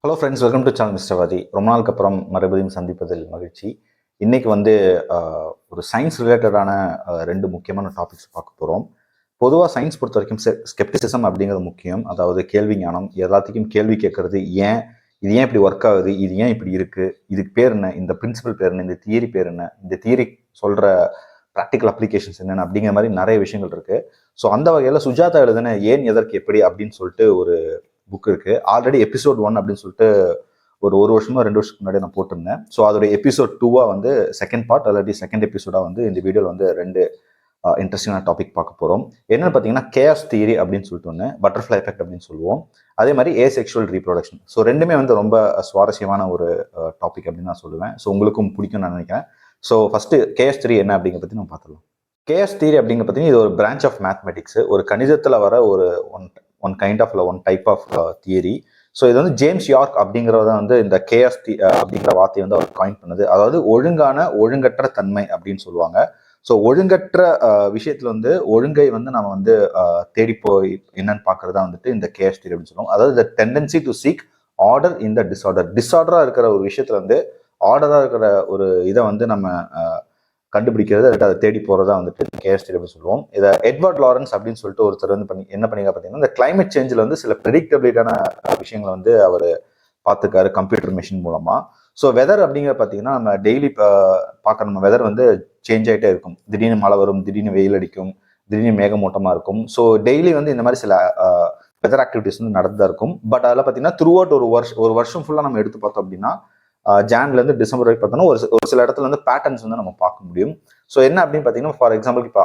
Hello friends, welcome to channel mister வாதி. ரொம்ப நாளுக்கு அப்புறம் மறுபடியும் சந்திப்பதில் மகிழ்ச்சி. இன்னைக்கு வந்து ஒரு சயின்ஸ் ரிலேட்டடான ரெண்டு முக்கியமான டாபிக்ஸ் பார்க்க போகிறோம். பொதுவாக சயின்ஸ் பொறுத்த வரைக்கும் ஸ்கெப்டிசிசம் அப்படிங்கிறது முக்கியம். அதாவது கேள்வி ஞானம், எல்லாத்துக்கும் கேள்வி கேட்கறது. இது ஏன் இப்படி ஒர்க் ஆகுது, இது ஏன் இப்படி இருக்கு, இதுக்கு பேர் என்ன, இந்த பிரின்சிபல் பேர் என்ன, இந்த தியரி பேர் என்ன, இந்த தியரி சொல்ற ப்ராக்டிக்கல் அப்ளிகேஷன்ஸ் என்னென்ன அப்படிங்கிற மாதிரி நிறைய விஷயங்கள் இருக்கு. ஸோ அந்த வகையில் சுஜாதா எழுதின ஏன் எதற்கு எப்படி அப்படின்னு சொல்லிட்டு ஒரு புக் இருக்கு. ஆல்ரெடி எபிசோட் 1 அப்படின்னு சொல்லிட்டு ஒரு வருஷமா 2 வருஷத்துக்கு முன்னாடி நான் போட்டிருந்தேன். ஸோ அதோட எபிசோட் 2 வந்து செகண்ட் பார்ட், ஆல்ரெடி செகண்ட் எபிசோடா வந்து இந்த வீடியோவில் வந்து ரெண்டு இன்ட்ரெஸ்டிங்கான டாபிக் பார்க்க போகிறோம். என்னன்னு பார்த்தீங்கன்னா கேஸ் தியரி அப்படின்னு சொல்லிட்டு ஒன்று, பட்டர்ஃப்ளை எஃபெக்ட் அப்படின்னு சொல்லுவோம். அதே மாதிரி ஏசெக்சுவல் ரீப்ரொடக்ஷன். ஸோ ரெண்டுமே வந்து ரொம்ப சுவாரஸ்யமான ஒரு டாபிக் அப்படின்னு நான் சொல்லுவேன். ஸோ உங்களுக்கும் பிடிக்கும் நான் நினைக்கிறேன். ஸோ ஃபர்ஸ்ட் கேஸ் தியரி என்ன அப்படிங்கிறத பற்றி நம்ம பார்த்துக்கலாம். கேஸ் தியரி அப்படிங்கிற பார்த்தீங்கன்னா இது ஒரு பிரான்ச் ஆஃப் மேத்மெட்டிக்ஸ், ஒரு கணிதத்தில் வர ஒரு one type of theory. So இது வந்து ஜேம்ஸ் யார்க் அப்படிங்கிறத வந்து இந்த கேஎஸ் அப்படிங்கிற வார்த்தையை வந்து அவர் காயின் பண்ணது. அதாவது ஒழுங்கற்ற தன்மை அப்படின்னு சொல்லுவாங்க. ஸோ ஒழுங்கற்ற விஷயத்துல வந்து ஒழுங்கை வந்து நம்ம வந்து தேடி போய் என்னன்னு பார்க்கறதா வந்துட்டு இந்த கேஎஸ் தியரி அப்படின்னு சொல்லுவோம். அதாவது the tendency to seek order in the டிஸார்டரா இருக்கிற ஒரு விஷயத்துல வந்து ஆர்டரா இருக்கிற ஒரு இதை வந்து நம்ம கண்டுபிடிக்கிறது, அதை தேடி போறதா வந்துட்டு கேஎஸ் தியரி அப்படின்னு சொல்லுவோம். இதை எட்வர்ட் லாரன்ஸ் அப்படின்னு சொல்லிட்டு ஒருத்தர் வந்து என்ன பண்ணிங்க பார்த்தீங்கன்னா, இந்த கிளைமேட் சேஞ்சில் வந்து சில ப்ரெடிக்டபிலிட்டான விஷயங்களை வந்து அவர் பார்த்துக்காரு கம்ப்யூட்டர் மிஷின் மூலமா. ஸோ வெதர் அப்படிங்கிற பார்த்தீங்கன்னா நம்ம டெய்லி பார்க்குற நம்ம வெதர் வந்து சேஞ்ச் ஆகிட்டே இருக்கும். திடீர்னு மழை வரும், திடீர்னு வெயில் அடிக்கும், திடீர்னு மேகமூட்டமாக இருக்கும். ஸோ டெய்லி வந்து இந்த மாதிரி சில வெதர் ஆக்டிவிட்டிஸ் வந்து நடந்துதான் இருக்கும். பட் அதில் பார்த்தீங்கன்னா த்ரூ அவுட் ஒரு வருஷம் ஃபுல்லாக நம்ம எடுத்து பார்த்தோம் அப்படின்னா ஜான்லேருந்து டிசம்பர் வரைக்கும் பார்த்தோம்னா ஒரு சில இடத்துல வந்து பேட்டர்ன்ஸ் வந்து நம்ம பார்க்க முடியும். ஸோ என்ன அப்படின்னு பார்த்தீங்கன்னா, ஃபார் எக்ஸாம்பிள் இப்போ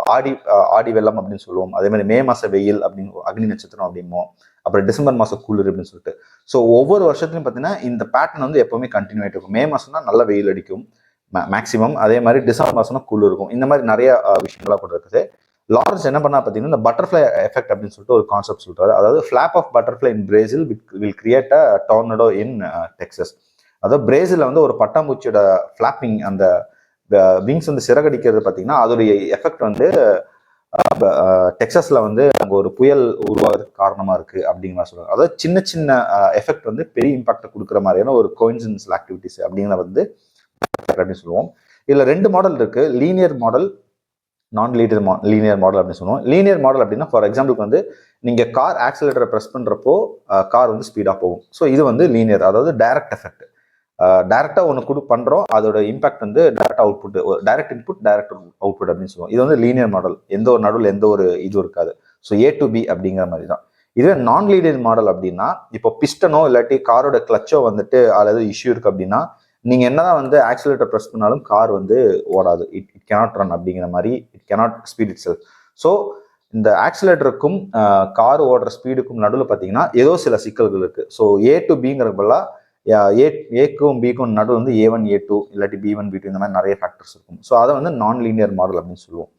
ஆடி வெள்ளம் அப்படின்னு சொல்லுவோம். அதே மாதிரி மே மாச வெயில் அப்படின்னு அக்னி நட்சத்திரம் அப்படிமோ, அப்புறம் டிசம்பர் மாசம் குளிர் அப்படின்னு சொல்லிட்டு. ஸோ ஒவ்வொரு வருஷத்துலையும் பார்த்தீங்கன்னா இந்த பேட்டர்ன் வந்து எப்பவுமே கண்டினியூ ஆகிட்டு இருக்கும். மே மாசம்னா நல்ல வெயில் அடிக்கும் மேக்ஸிமம். அதே மாதிரி டிசம்பர் மாசம்னா குளிர் இருக்கும். இந்த மாதிரி நிறைய விஷயங்களா கூட இருக்குது. லாரன்ஸ் என்ன பண்ணா பார்த்தீங்கன்னா, இந்த பட்டர்ஃப்ளை எஃபெக்ட் அப்படின்னு சொல்லிட்டு ஒரு கான்செப்ட் சொல்றாரு. அதாவது flap of butterfly in Brazil will create a tornado in Texas. அதாவது பிரேசில் வந்து ஒரு பட்டாம்பூச்சியோட ஃபிளாப்பிங், அந்த விங்ஸ் வந்து சிறகடிக்கிறது பார்த்தீங்கன்னா அதோடைய எஃபெக்ட் வந்து டெக்ஸஸ்ல வந்து அங்கே ஒரு புயல் உருவாகிறதுக்கு காரணமா இருக்கு அப்படிங்கிற மாதிரி சொல்றாங்க. அதாவது சின்ன சின்ன எஃபெக்ட் வந்து பெரிய இம்பாக்ட் கொடுக்குற மாதிரியான ஒரு கோயின்சிடென்ஷியல் ஆக்டிவிட்டிஸ் அப்படிங்கிற வந்து அப்படின்னு சொல்லுவோம். இதுல ரெண்டு மாடல் இருக்கு, லீனியர் மாடல், நான் லீனியர் மாடல் அப்படின்னு சொல்லுவோம். லீனியர் மாடல் அப்படின்னா ஃபார் எக்ஸாம்பிளுக்கு வந்து நீங்க கார் ஆக்சிலேட்டரை ப்ரெஸ் பண்றப்போ கார் வந்து ஸ்பீடா போகும். ஸோ இது வந்து லீனியர், அதாவது டைரக்ட் எஃபெக்ட். டைரக்டா ஒன்று பண்றோம், அதோட இம்பாக்ட் வந்து direct output, direct input direct output அப்படின்னு சொல்லுவோம். இது வந்து லீனியர் மாடல், எந்த ஒரு நடுவில் எந்த ஒரு இது இருக்காது. ஸோ ஏ டு பி அப்படிங்கிற மாதிரி தான். இதுவே நான் லீனியர் மாடல் அப்படின்னா, இப்போ பிஸ்டனோ இல்லாட்டி காரோட கிளச்சோ வந்துட்டு அல்லது இஷ்யூ இருக்கு அப்படின்னா நீங்க என்னதான் வந்து ஆக்சிலேட்டர் ப்ரெஸ் பண்ணாலும் கார் வந்து ஓடாது. இட் கேனாட் ரன் அப்படிங்கிற மாதிரி, it cannot speed it self. So இந்த ஆக்சிலேட்டருக்கும் கார் ஓடுற ஸ்பீடுக்கும் நடுவில் பார்த்தீங்கன்னா ஏதோ சில சிக்கல்கள் இருக்கு. ஸோ ஏ டு பிங்கிறப்பெல்லாம் ஏக்கும் பிக்கும் நடுவில் வந்து A1 A2 இல்லாட்டி B1 B2 இந்த மாதிரி நிறைய ஃபேக்டர்ஸ் இருக்கும். ஸோ அதை வந்து நான் லீனியர் மாடல் அப்படின்னு சொல்லுவோம்.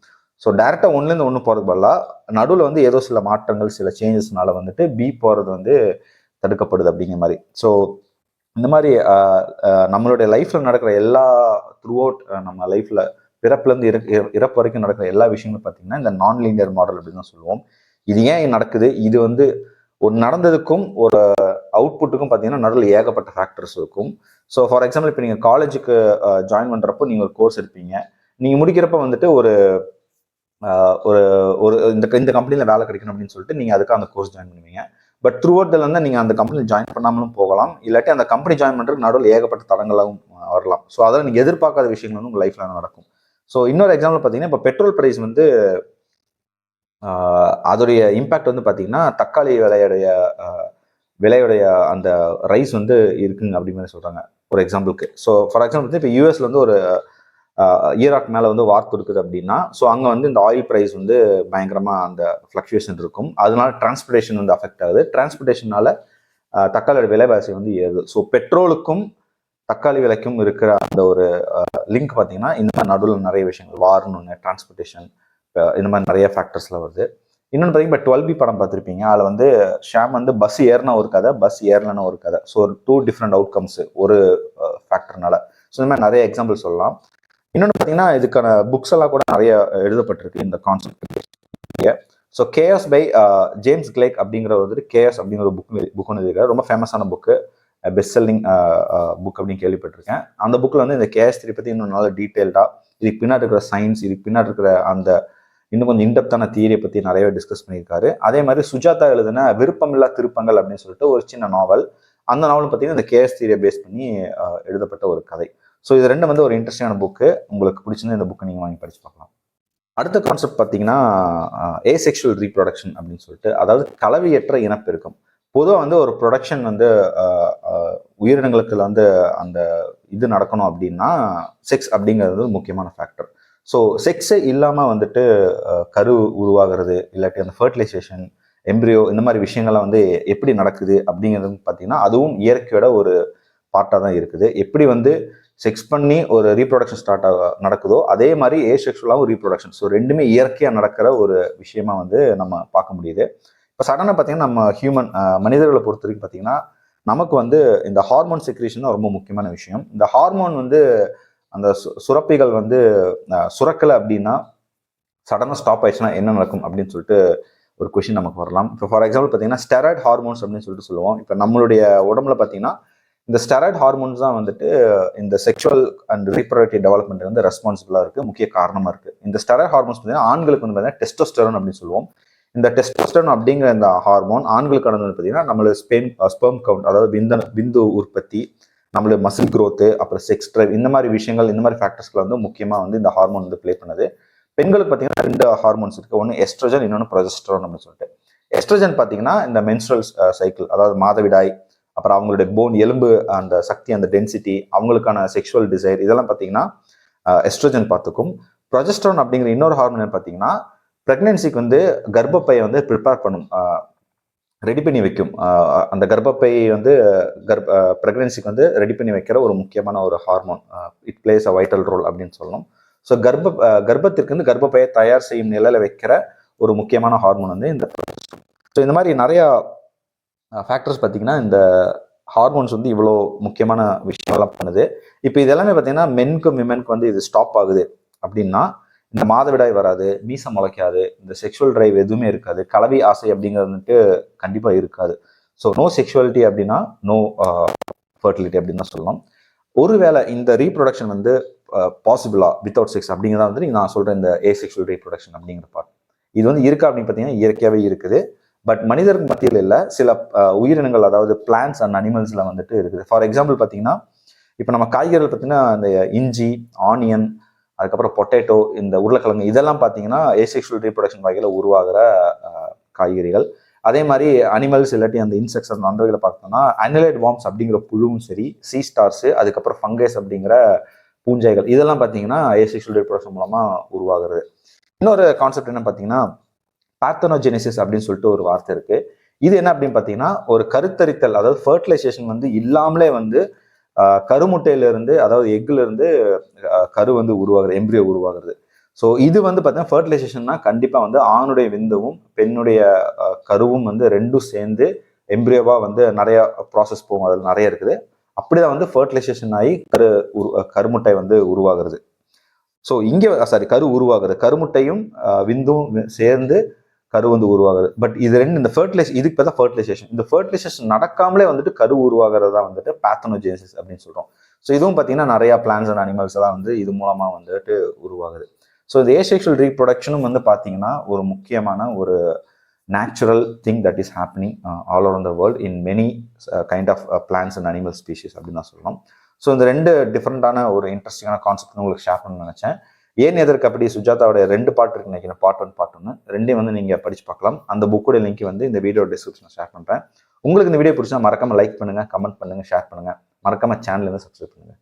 ஸோ டேரெக்டாக ஒன்றுலேருந்து ஒன்று போகிறது பதிலாக நடுவில் வந்து ஏதோ சில மாற்றங்கள், சில சேஞ்சஸ்னால வந்துட்டு பி போகிறது வந்து தடுக்கப்படுது அப்படிங்கிற மாதிரி. ஸோ இந்த மாதிரி நம்மளுடைய லைஃப்ல நடக்கிற எல்லா த்ரூ அவுட் நம்ம லைஃப்ல பிறப்புலேருந்து இறப்பு வரைக்கும் நடக்கிற எல்லா விஷயங்களும் பார்த்தீங்கன்னா இந்த நான் லீனியர் மாடல் அப்படின்னு தான் சொல்லுவோம். இது ஏன் நடக்குது, இது வந்து ஒரு நடந்ததுக்கும் ஒரு அவுட்புட்டுக்கும் பார்த்தீங்கன்னா நடுவில் ஏகப்பட்ட ஃபேக்டர்ஸ் இருக்கும். ஸோ ஃபார் எக்ஸாம்பிள் இப்போ நீங்கள் காலேஜுக்கு ஜாயின் பண்ணுறப்போ நீங்கள் ஒரு கோர்ஸ் எடுப்பீங்க. நீங்கள் முடிக்கிறப்ப வந்துட்டு ஒரு ஒரு ஒரு இந்த கம்பெனியில் வேலை கிடைக்கணும் அப்படின்னு சொல்லிட்டு நீங்கள் அதுக்கு அந்த கோர்ஸ் ஜாயின் பண்ணுவீங்க. பட் த்ரூ அவுட் வந்து நீங்கள் அந்த கம்பெனியில் ஜாயின் பண்ணாமலும் போகலாம், இல்லாட்டி அந்த கம்பெனி ஜாயின் பண்ணுறதுக்கு நடுவில் ஏகப்பட்ட தடங்களாகவும் வரலாம். ஸோ அதில் நீங்கள் எதிர்பார்க்காத விஷயங்கள் வந்து உங்கள் லைஃப்ல நடக்கும். ஸோ இன்னொரு எக்ஸாம்பிள் பார்த்தீங்கன்னா, இப்போ பெட்ரோல் பிரைஸ் வந்து அதோடைய இம்பேக்ட் வந்து பார்த்தீங்கன்னா தக்காளி விலையுடைய அந்த ரைஸ் வந்து இருக்குங்க அப்படின்னு சொல்றாங்க ஒரு எக்ஸாம்பிளுக்கு. ஸோ ஃபார் எக்ஸாம்பிள் இப்போ யூஎஸ்ல வந்து ஒரு ஈராக் மேலே வந்து வார் இருக்குது அப்படின்னா, ஸோ அங்கே வந்து இந்த ஆயில் ப்ரைஸ் வந்து பயங்கரமாக அந்த ஃப்ளக்சுவேஷன் இருக்கும். அதனால டிரான்ஸ்போர்ட்டேஷன் வந்து அஃபெக்ட் ஆகுது. டிரான்ஸ்போர்ட்டேஷனால தக்காளியோட விலைவாசி வந்து ஏறுது. ஸோ பெட்ரோலுக்கும் தக்காளி விலைக்கும் இருக்கிற அந்த ஒரு லிங்க் பார்த்தீங்கன்னா இந்த மாதிரி நடுவில் நிறைய விஷயங்கள், வார்னு ஒன்று, டிரான்ஸ்போர்ட்டேஷன், இந்த மாதிரி நிறைய ஃபேக்டர்ஸ்ல வருது. இன்னொன்று பார்த்தீங்கன்னா இப்போ 12B படம் பார்த்துருப்பீங்க. அதில் வந்து ஷாம் வந்து பஸ் ஏறினா ஒரு கதை, பஸ் ஏறலன்னா ஒரு கதை. ஸோ ஒரு 2 டிஃப்ரெண்ட் அவுட்கம்ஸ் ஒரு ஃபேக்டர்னால. ஸோ இந்த மாதிரி நிறைய எக்ஸாம்பிள் சொல்லலாம். இன்னொன்று பார்த்தீங்கன்னா இதுக்கான புக்ஸ் எல்லாம் கூட நிறைய எழுதப்பட்டிருக்கு இந்த concept. So chaos by James Gleick அப்படிங்கிற வந்துட்டு கேஎஸ் அப்படிங்கிற புக் ஒன்று எழுதியிருக்காரு. ரொம்ப ஃபேமஸான புக்கு. பெஸ்ட் செல்லிங் புக் அப்படின்னு கேள்விப்பட்டிருக்கேன். அந்த புக்கில் வந்து இந்த கேஎஸ்3 பற்றி இன்னும் நல்லா டீட்டெயில்டாக இதுக்கு பின்னாடி இருக்கிற சயின்ஸ், இதுக்கு பின்னாடி இருக்கிற அந்த இன்னும் கொஞ்சம் இன்டெப்தான தியரியை பற்றி நிறையவே டிஸ்கஸ் பண்ணியிருக்காரு. அதே மாதிரி சுஜாதா எழுதின விருப்பமில்லா திருப்பங்கள் அப்படின்னு சொல்லிட்டு ஒரு சின்ன நாவல். அந்த நாவல் பார்த்தீங்கன்னா இந்த கேஎஸ் தியரியை பேஸ் பண்ணி எழுதப்பட்ட ஒரு கதை. ஸோ இது ரெண்டும் வந்து ஒரு இன்ட்ரெஸ்டிங்கான புக்கு. உங்களுக்கு பிடிச்சிருந்தா இந்த புக்கை நீங்கள் வாங்கி படிச்சு பார்க்கலாம். அடுத்த கான்செப்ட் பார்த்தீங்கன்னா ஏசெக்சுவல் ரீப்ரொடக்ஷன் அப்படின்னு சொல்லிட்டு, அதாவது கலவையற்ற இனப்பெருக்கம். பொதுவாக வந்து ஒரு ப்ரொடக்ஷன் வந்து உயிரினங்களுக்கு வந்து அந்த இது நடக்கணும் அப்படின்னா செக்ஸ் அப்படிங்கிறது முக்கியமான ஃபேக்டர். ஸோ செக்ஸே இல்லாமல் வந்துட்டு கரு உருவாகிறது இல்லாட்டி அந்த ஃபர்டிலைசேஷன், எம்ப்ரியோ இந்த மாதிரி விஷயங்கள்லாம் வந்து எப்படி நடக்குது அப்படிங்கிறது பார்த்தீங்கன்னா அதுவும் இயற்கையோட ஒரு பார்ட்டாக தான் இருக்குது. எப்படி வந்து செக்ஸ் பண்ணி ஒரு ரீப்ரொடக்ஷன் நடக்குதோ அதே மாதிரி ஏசெக்சுவலாகவும் ரீப்ரொடக்ஷன். ஸோ ரெண்டுமே இயற்கையாக நடக்கிற ஒரு விஷயமா வந்து நம்ம பார்க்க முடியுது. இப்போ சடனாக பார்த்தீங்கன்னா நம்ம ஹியூமன் மனிதர்களை பொறுத்த வரைக்கும் பார்த்தீங்கன்னா நமக்கு வந்து இந்த ஹார்மோன் செக்ரீஷன் தான் ரொம்ப முக்கியமான விஷயம். இந்த ஹார்மோன் வந்து அந்த சுரப்பிகள் வந்து சுரக்கலை அப்படின்னா சடனாக ஸ்டாப் ஆயிடுச்சுன்னா என்ன நடக்கும் அப்படின்னு சொல்லிட்டு ஒரு கொஷின் நமக்கு வரலாம். இப்போ ஃபார் எக்ஸாம்பிள் பார்த்தீங்கன்னா ஸ்டெராய்டு ஹார்மோன்ஸ் அப்படின்னு சொல்லிட்டு சொல்லுவோம். இப்போ நம்மளுடைய உடம்புல பார்த்தீங்கன்னா இந்த ஸ்டெராய்டு ஹார்மோன்ஸ் தான் வந்துட்டு இந்த செக்ஷுவல் அண்ட் ரீப்ரொடக்டிவ் டெவலப்மெண்ட் வந்து ரெஸ்பான்சிபிளாக இருக்குது, முக்கிய காரணமாக இருக்குது. இந்த ஸ்டெராய்டு ஹார்மோன்ஸ் பார்த்தீங்கன்னா ஆண்களுக்கு வந்து பார்த்தீங்கன்னா டெஸ்டோஸ்டெரான் அப்படின்னு சொல்லுவோம். இந்த டெஸ்டோஸ்டெரான் அப்படிங்கிற இந்த ஹார்மோன் ஆண்களுக்கானது பார்த்தீங்கன்னா நம்மளுக்கு ஸ்பெர்ம் கவுண்ட், அதாவது விந்து உற்பத்தி, நம்மளுக்கு மசில் க்ரோத்து, அப்புறம் செக்ஸ் ட்ரைவ், இந்த மாதிரி விஷயங்கள், இந்த மாதிரி ஃபேக்டர்ஸ்ல வந்து முக்கியமாக வந்து இந்த ஹார்மோன் வந்து ப்ளே பண்ணுது. பெண்களுக்கு பார்த்தீங்கன்னா 2 ஹார்மோன்ஸ் இருக்குது. ஒன்று எஸ்ட்ரோஜன், இன்னொன்று ப்ரொஜெஸ்டரோன் அப்படின்னு சொல்லிட்டு. எஸ்ட்ரோஜன் பார்த்தீங்கன்னா இந்த மென்ஸ்ட்ரல் சைக்கிள், அதாவது மாதவிடாய், அப்புறம் அவங்களுடைய போன் எலும்பு அந்த சக்தி, அந்த டென்சிட்டி, அவங்களுக்கான செக்ஷுவல் டிசைர், இதெல்லாம் பார்த்தீங்கன்னா எஸ்ட்ரோஜன் பார்த்துக்கும். ப்ரொஜெஸ்டரோன் அப்படிங்கிற இன்னொரு ஹார்மோன் பார்த்தீங்கன்னா பிரெக்னன்சிக்கு வந்து கர்ப்பப்பையை வந்து ப்ரிப்பேர் பண்ணும், ரெடி பண்ணி வைக்கும். அந்த கர்ப்பப்பை வந்து பிரெக்னன்சிக்கு வந்து ரெடி பண்ணி வைக்கிற ஒரு முக்கியமான ஒரு hormone. It plays a vital role அப்படின்னு சொல்லணும். ஸோ கர்ப்பத்திற்கு வந்து கர்ப்பப்பையை தயார் செய்யும் நிலையில வைக்கிற ஒரு முக்கியமான ஹார்மோன் வந்து இந்த. ஸோ இந்த மாதிரி நிறைய ஃபேக்டர்ஸ் பார்த்தீங்கன்னா இந்த ஹார்மோன்ஸ் வந்து இவ்வளோ முக்கியமான விஷயங்கள்லாம் பண்ணுது. இப்போ இது எல்லாமே பார்த்தீங்கன்னா மென்க்கும் விமென்க்கு வந்து இது ஸ்டாப் ஆகுது அப்படின்னா இந்த மாதவிடாய் வராது, மீசம் முளைக்காது, இந்த செக்ஷுவல் டிரைவ் எதுவுமே இருக்காது, கலவி ஆசை அப்படிங்கிறது வந்துட்டு கண்டிப்பாக இருக்காது. ஸோ நோ செக்ஷுவலிட்டி அப்படின்னா நோ ஃபர்டிலிட்டி அப்படின்னு தான் சொல்லலாம். ஒருவேளை இந்த ரீப்ரொடக்ஷன் வந்து பாசிபிளா வித்தவுட் செக்ஸ் அப்படிங்கிறத வந்து நான் சொல்கிறேன் இந்த ஏசெக்சுவல் ரீப்ரொடக்ஷன் அப்படிங்கிற பார்ட். இது வந்து இருக்கா அப்படின்னு பார்த்தீங்கன்னா இயற்கையாகவே இருக்குது. பட் மனிதருக்கு மத்தியில் இல்லை, சில உயிரினங்கள், அதாவது பிளான்ஸ் அண்ட் அனிமல்ஸில் வந்துட்டு இருக்குது. ஃபார் எக்ஸாம்பிள் பார்த்தீங்கன்னா இப்போ நம்ம காய்கறிகள் பார்த்தீங்கன்னா இந்த இஞ்சி, ஆனியன், அதுக்கப்புறம் பொட்டேட்டோ, இந்த உருளைக்கிழங்கு, இதெல்லாம் பார்த்தீங்கன்னா ஏசெக்சுவல் ரீப்ரொடக்ஷன் வகையில் உருவாகிற காய்கறிகள். அதே மாதிரி அனிமல்ஸ் இல்லாட்டி அந்த இன்செக்ட்ஸ் அந்த வகையில் பார்த்தோம்னா அனிலைட் வார்ம்ஸ் அப்படிங்கிற புழுவும் சரி, சீ ஸ்டார்ஸு, அதுக்கப்புறம் ஃபங்கஸ் அப்படிங்கிற பூஞ்சைகள், இதெல்லாம் பார்த்தீங்கன்னா ஏசெக்சுவல் ரீப்ரொடக்ஷன் மூலமாக உருவாகிறது. இன்னொரு கான்செப்ட் என்ன பார்த்தீங்கன்னா பேத்தனோஜெனிசிஸ் அப்படின்னு சொல்லிட்டு ஒரு வார்த்தை இருக்கு. இது என்ன அப்படின்னு பார்த்தீங்கன்னா ஒரு கருத்தரித்தல், அதாவது ஃபர்டிலைசேஷன் வந்து இல்லாமலே வந்து கருமுட்டையிலிருந்து, அதாவது எக்குல இருந்து கரு வந்து உருவாகுது, எம்ப்ரியோ உருவாகுறது. ஸோ இது வந்து பார்த்தீங்கன்னா ஃபர்டிலைசேஷன்னா கண்டிப்பாக வந்து ஆணுடைய விந்துவும் பெண்ணுடைய கருவும் வந்து ரெண்டும் சேர்ந்து எம்ப்ரியோவாக வந்து நிறைய ப்ராசஸ் போகும், அதில் நிறைய இருக்குது. அப்படிதான் வந்து ஃபர்டிலைசேஷன் ஆகி கருமுட்டை வந்து உருவாகிறது. ஸோ இங்கே கரு உருவாகுது, கருமுட்டையும் விந்தும் சேர்ந்து கரு வந்து உருவாகுது. பட் இது ரெண்டு, இந்த இதுக்கு தான் ஃபர்டிலைசேஷன். இந்த ஃபர்டிலைசேஷன் நடக்காமலே வந்துட்டு கரு உருவாகிறதா வந்துட்டு பேத்தனோஜெனிசிஸ் அப்படின்னு சொல்றோம். ஸோ இதுவும் பார்த்தீங்கன்னா நிறைய பிளான்ஸ் அண்ட் அனிமல்ஸ் எல்லாம் வந்து இது மூலமா வந்துட்டு உருவாகுது. ஸோ இந்த ஏசெக்சுவல் ரீப்ரொடக்ஷனும் வந்து பார்த்தீங்கன்னா ஒரு முக்கியமான ஒரு natural thing that is happening all over the world in many kind of plans and animal species அப்படின்னு தான் சொல்லலாம். ஸோ இந்த 2 டிஃப்ரெண்டான ஒரு இன்ட்ரெஸ்டிங்கான கான்செப்ட் உங்களுக்கு ஷேர் பண்ணணும்னு நினைச்சேன். ஏன் எதற்கு அப்படி சுஜாதாவோட 2 பார்ட் இருக்கு நினைக்கிறேன், பார்ட் 1 பார்ட் 1 ரெண்டையும் வந்து நீங்க படிச்சு பார்க்கலாம். அந்த புக்கோட லிங்க் வந்து இந்த வீடியோ டிஸ்கிரிப்ஷன் ஷேர் பண்றேன். உங்களுக்கு இந்த வீடியோ பிடிச்சா மறக்காம லைக் பண்ணுங்க, கமெண்ட் பண்ணுங்க, ஷேர் பண்ணுங்க. மறக்காம சேனல் வந்து சப்ஸ்கிரைப் பண்ணுங்க.